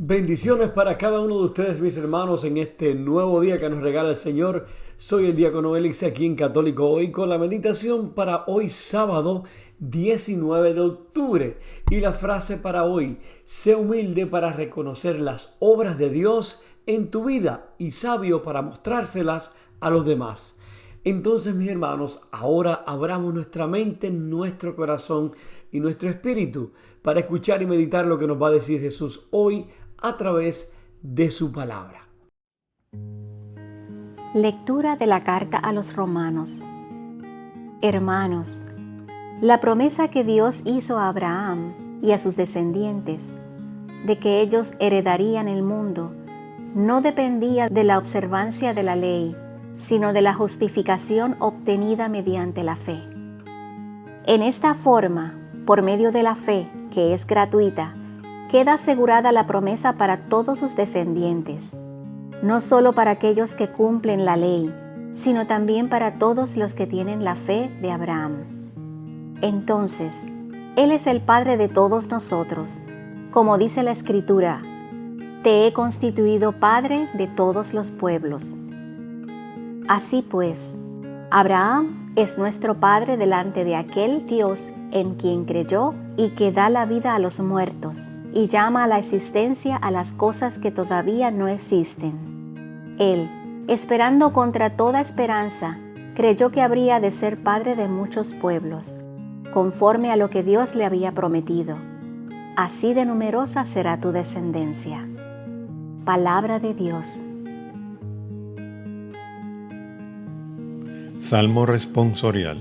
Bendiciones para cada uno de ustedes, mis hermanos, en este nuevo día que nos regala el Señor. Soy el diácono Elix aquí en Católico Hoy con la meditación para hoy sábado 19 de octubre. Y la frase para hoy: sé humilde para reconocer las obras de Dios en tu vida y sabio para mostrárselas a los demás. Entonces, mis hermanos, ahora abramos nuestra mente, nuestro corazón y nuestro espíritu para escuchar y meditar lo que nos va a decir Jesús hoy a través de su palabra. Lectura de la carta a los Romanos. Hermanos, la promesa que Dios hizo a Abraham y a sus descendientes de que ellos heredarían el mundo no dependía de la observancia de la ley, sino de la justificación obtenida mediante la fe. En esta forma, por medio de la fe, que es gratuita, queda asegurada la promesa para todos sus descendientes, no solo para aquellos que cumplen la ley, sino también para todos los que tienen la fe de Abraham. Entonces, Él es el Padre de todos nosotros, como dice la Escritura: te he constituido Padre de todos los pueblos. Así pues, Abraham es nuestro Padre delante de aquel Dios en quien creyó y que da la vida a los muertos y llama a la existencia a las cosas que todavía no existen. Él, esperando contra toda esperanza, creyó que habría de ser padre de muchos pueblos, conforme a lo que Dios le había prometido. Así de numerosa será tu descendencia. Palabra de Dios. Salmo responsorial.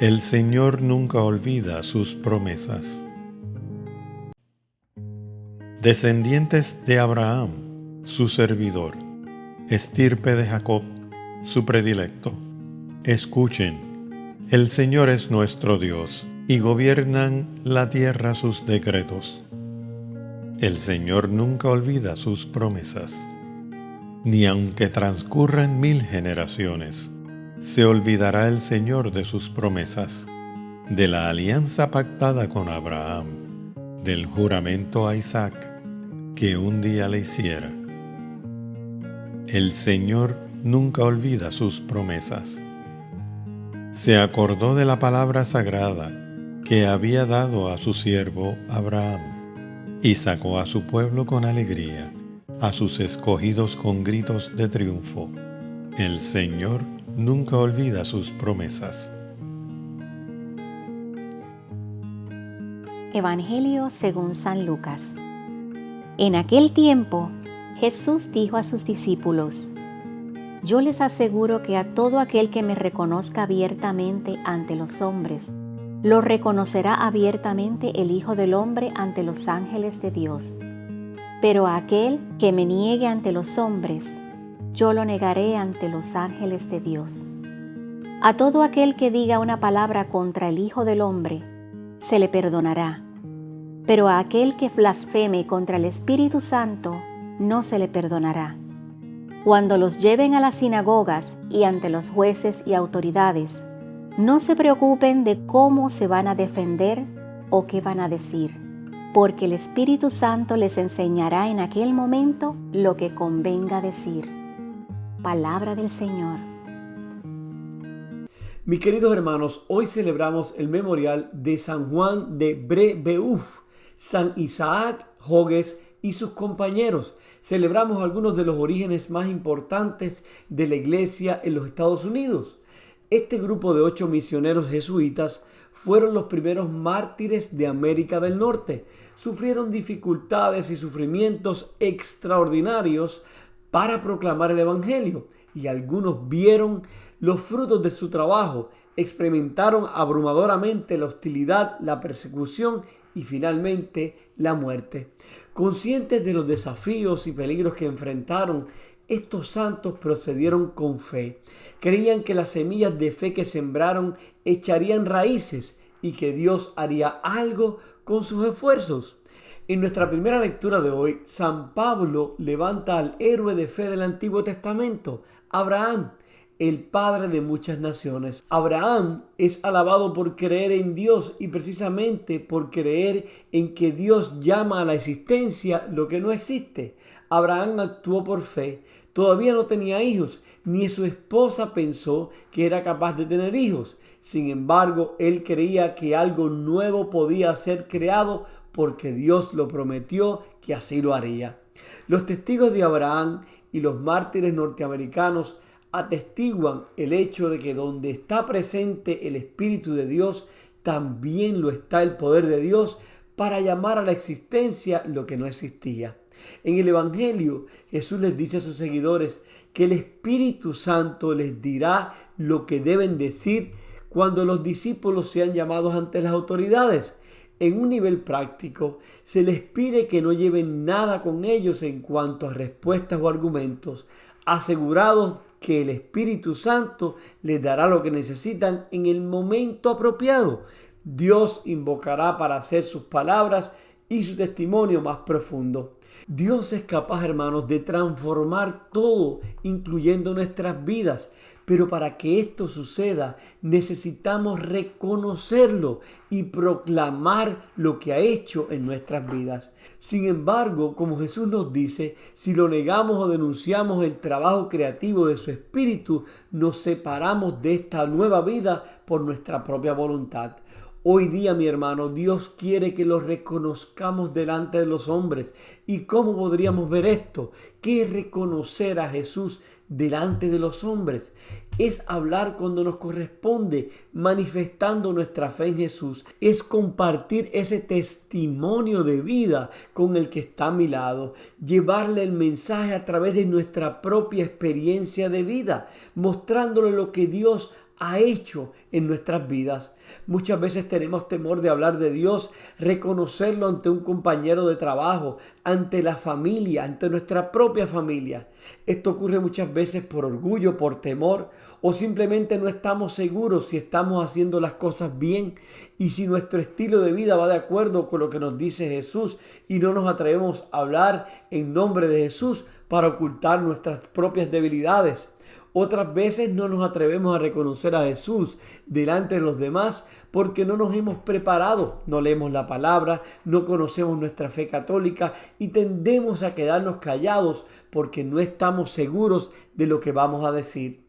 El Señor nunca olvida sus promesas. Descendientes de Abraham, su servidor, estirpe de Jacob, su predilecto, escuchen: el Señor es nuestro Dios, y gobiernan la tierra sus decretos. El Señor nunca olvida sus promesas, ni aunque transcurran 1000 generaciones, se olvidará el Señor de sus promesas, de la alianza pactada con Abraham, del juramento a Isaac, que un día le hiciera. El Señor nunca olvida sus promesas. Se acordó de la palabra sagrada que había dado a su siervo Abraham, y sacó a su pueblo con alegría, a sus escogidos con gritos de triunfo. El Señor nunca olvida sus promesas. Evangelio según San Lucas. En aquel tiempo, Jesús dijo a sus discípulos: yo les aseguro que a todo aquel que me reconozca abiertamente ante los hombres, lo reconocerá abiertamente el Hijo del Hombre ante los ángeles de Dios. Pero a aquel que me niegue ante los hombres, yo lo negaré ante los ángeles de Dios. A todo aquel que diga una palabra contra el Hijo del Hombre, se le perdonará. Pero a aquel que blasfeme contra el Espíritu Santo, no se le perdonará. Cuando los lleven a las sinagogas y ante los jueces y autoridades, no se preocupen de cómo se van a defender o qué van a decir, porque el Espíritu Santo les enseñará en aquel momento lo que convenga decir. Palabra del Señor. Mis queridos hermanos, hoy celebramos el memorial de San Juan de Brebeuf, San Isaac Jogues y sus compañeros. Celebramos algunos de los orígenes más importantes de la iglesia en los Estados Unidos. Este grupo de 8 misioneros jesuitas fueron los primeros mártires de América del Norte. Sufrieron dificultades y sufrimientos extraordinarios para proclamar el Evangelio, y algunos vieron los frutos de su trabajo, experimentaron abrumadoramente la hostilidad, la persecución y finalmente la muerte. Conscientes de los desafíos y peligros que enfrentaron, estos santos procedieron con fe. Creían que las semillas de fe que sembraron echarían raíces y que Dios haría algo con sus esfuerzos. En nuestra primera lectura de hoy, San Pablo levanta al héroe de fe del Antiguo Testamento, Abraham. el padre de muchas naciones. Abraham es alabado por creer en Dios y precisamente por creer en que Dios llama a la existencia lo que no existe. Abraham actuó por fe. Todavía no tenía hijos, ni su esposa pensó que era capaz de tener hijos. Sin embargo, él creía que algo nuevo podía ser creado porque Dios lo prometió que así lo haría. Los testigos de Abraham y los mártires norteamericanos atestiguan el hecho de que donde está presente el Espíritu de Dios, también lo está el poder de Dios para llamar a la existencia lo que no existía. En el Evangelio, Jesús les dice a sus seguidores que el Espíritu Santo les dirá lo que deben decir cuando los discípulos sean llamados ante las autoridades. En un nivel práctico, se les pide que no lleven nada con ellos en cuanto a respuestas o argumentos, asegurados que el Espíritu Santo les dará lo que necesitan en el momento apropiado. Dios invocará para hacer sus palabras y su testimonio más profundo. Dios es capaz, hermanos, de transformar todo, incluyendo nuestras vidas. Pero para que esto suceda, necesitamos reconocerlo y proclamar lo que ha hecho en nuestras vidas. Sin embargo, como Jesús nos dice, si lo negamos o denunciamos el trabajo creativo de su Espíritu, nos separamos de esta nueva vida por nuestra propia voluntad. Hoy día, mi hermano, Dios quiere que lo reconozcamos delante de los hombres. ¿Y cómo podríamos ver esto? ¿Qué es reconocer a Jesús delante de los hombres? Es hablar cuando nos corresponde, manifestando nuestra fe en Jesús. Es compartir ese testimonio de vida con el que está a mi lado. Llevarle el mensaje a través de nuestra propia experiencia de vida, mostrándole lo que Dios ha hecho en nuestras vidas. Muchas veces tenemos temor de hablar de Dios, reconocerlo ante un compañero de trabajo, ante la familia, ante nuestra propia familia. Esto ocurre muchas veces por orgullo, por temor, o simplemente no estamos seguros si estamos haciendo las cosas bien y si nuestro estilo de vida va de acuerdo con lo que nos dice Jesús, y no nos atrevemos a hablar en nombre de Jesús para ocultar nuestras propias debilidades. Otras veces no nos atrevemos a reconocer a Jesús delante de los demás porque no nos hemos preparado, no leemos la palabra, no conocemos nuestra fe católica y tendemos a quedarnos callados porque no estamos seguros de lo que vamos a decir.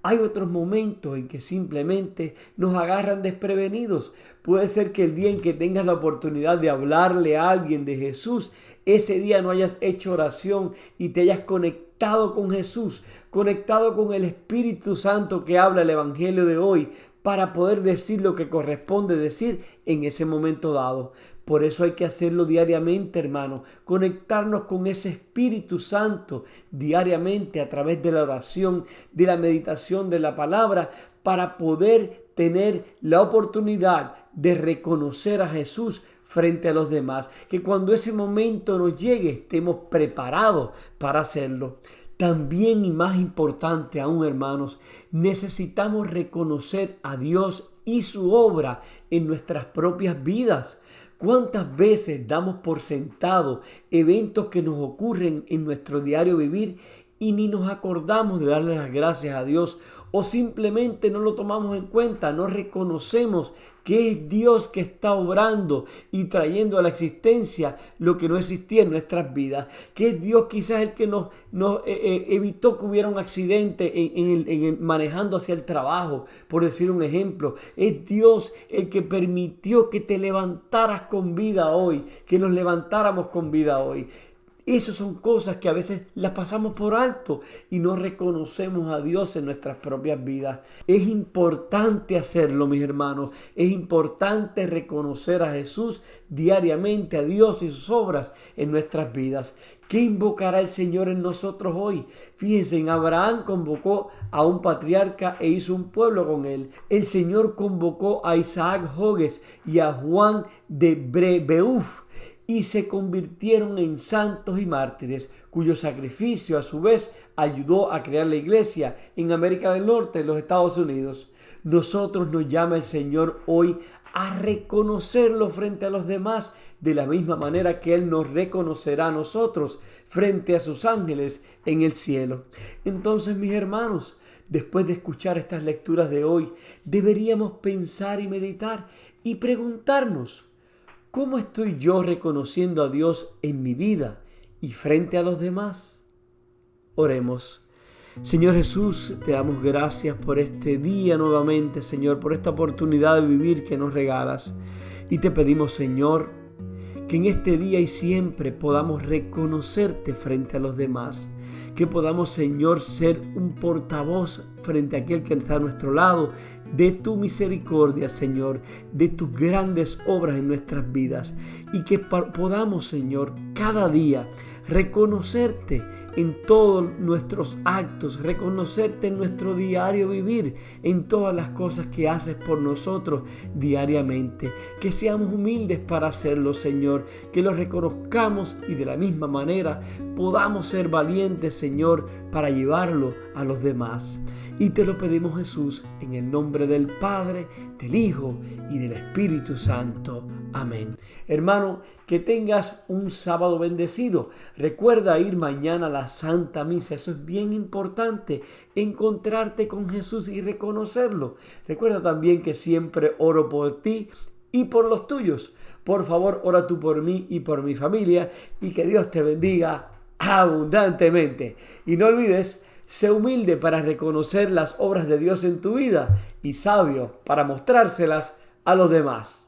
Hay otros momentos en que simplemente nos agarran desprevenidos. Puede ser que el día en que tengas la oportunidad de hablarle a alguien de Jesús, ese día no hayas hecho oración y te hayas conectado con Jesús, conectado con el Espíritu Santo que habla el Evangelio de hoy, para poder decir lo que corresponde decir en ese momento dado. Por eso hay que hacerlo diariamente, hermano. Conectarnos con ese Espíritu Santo diariamente a través de la oración, de la meditación de la palabra, para poder tener la oportunidad de reconocer a Jesús frente a los demás. Que cuando ese momento nos llegue, estemos preparados para hacerlo. También, y más importante aún, hermanos, necesitamos reconocer a Dios y su obra en nuestras propias vidas. ¿Cuántas veces damos por sentado eventos que nos ocurren en nuestro diario vivir y ni nos acordamos de darle las gracias a Dios, o simplemente no lo tomamos en cuenta, no reconocemos que es Dios que está obrando y trayendo a la existencia lo que no existía en nuestras vidas? Que es Dios quizás el que nos evitó que hubiera un accidente manejando hacia el trabajo, por decir un ejemplo. Es Dios el que permitió que te levantaras con vida hoy, que nos levantáramos con vida hoy. Esas son cosas que a veces las pasamos por alto y no reconocemos a Dios en nuestras propias vidas. Es importante hacerlo, mis hermanos. Es importante reconocer a Jesús diariamente, a Dios y sus obras en nuestras vidas. ¿Qué invocará el Señor en nosotros hoy? Fíjense, en Abraham convocó a un patriarca e hizo un pueblo con él. El Señor convocó a Isaac Jogues y a Juan de Brebeuf, y se convirtieron en santos y mártires, cuyo sacrificio a su vez ayudó a crear la iglesia en América del Norte, en los Estados Unidos. Nosotros nos llama el Señor hoy a reconocerlo frente a los demás, de la misma manera que Él nos reconocerá a nosotros frente a sus ángeles en el cielo. Entonces, mis hermanos, después de escuchar estas lecturas de hoy, deberíamos pensar y meditar y preguntarnos, ¿cómo estoy yo reconociendo a Dios en mi vida y frente a los demás? Oremos. Señor Jesús, te damos gracias por este día nuevamente, Señor, por esta oportunidad de vivir que nos regalas. Y te pedimos, Señor, que en este día y siempre podamos reconocerte frente a los demás. Que podamos, Señor, ser un portavoz frente a aquel que está a nuestro lado, de tu misericordia, Señor, de tus grandes obras en nuestras vidas. Y que podamos, Señor, cada día reconocerte en todos nuestros actos, reconocerte en nuestro diario vivir, en todas las cosas que haces por nosotros diariamente. Que seamos humildes para hacerlo, Señor, que lo reconozcamos y de la misma manera podamos ser valientes, Señor, para llevarlo a los demás. Y te lo pedimos, Jesús, en el nombre del Padre, del Hijo y del Espíritu Santo. Amén. Hermano, que tengas un sábado bendecido. Recuerda ir mañana a la Santa Misa. Eso es bien importante, encontrarte con Jesús y reconocerlo. Recuerda también que siempre oro por ti y por los tuyos. Por favor, ora tú por mí y por mi familia, y que Dios te bendiga abundantemente. Y no olvides, sé humilde para reconocer las obras de Dios en tu vida y sabio para mostrárselas a los demás.